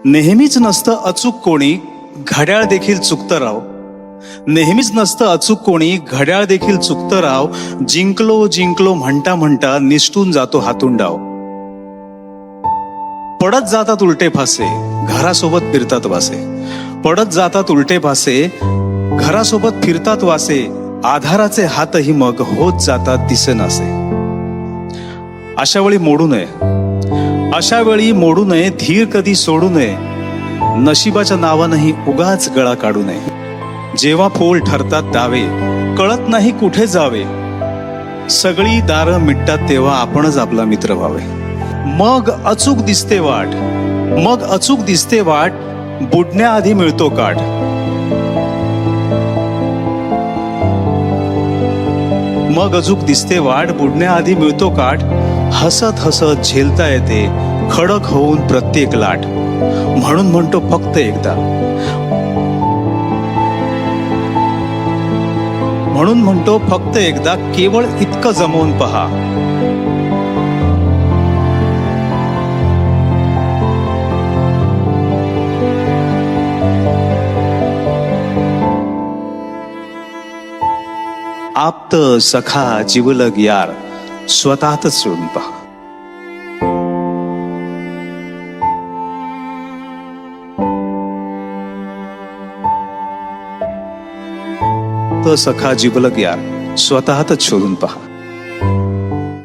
नेहमीच नसतं अचूक कोणी, घड्याळ देखील चुकतं राव. नेहमीच नसतं अचूक कोणी, घड्याळ देखील चुकतं राव. जिंकलो जिंकलो म्हणता म्हणता निसटून जातो हातून डाव. पडत जातात उलटे फासे, घरासोबत फिरतात वासे. पडत जातात उलटे फासे, घरासोबत फिरतात वासे. आधाराचे हातही मग होत जातात दिसेनासे. अशा वेळी मोडू नये, अशा वेळी मोडू नये, धीर कधी सोडू नये. नशिबाच्या नावानंही उगाच गळा काढू नये. जेव्हा फोल ठरतात दावे, कळत नाही कुठे जावे. सगळी दारं मिटतात तेव्हा आपणच आपला मित्र व्हावे. मग अचूक दिसते वाट, मग अचूक दिसते वाट, बुडण्याआधी मिळतो काठ. मग अचूक दिसते वाट, बुडण्याआधी मिळतो काठ. हसत हसत झेलता येते खडक होऊन प्रत्येक लाट. म्हणून म्हणतो फक्त एकदा, म्हणून म्हणतो फक्त एकदा, केवळ इतकं जमवून पहा. आप्त सखा जिवलग यार, स्वतःच सोडून पहा. सखा जिवलग यार, स्वतःच शोधून पहा.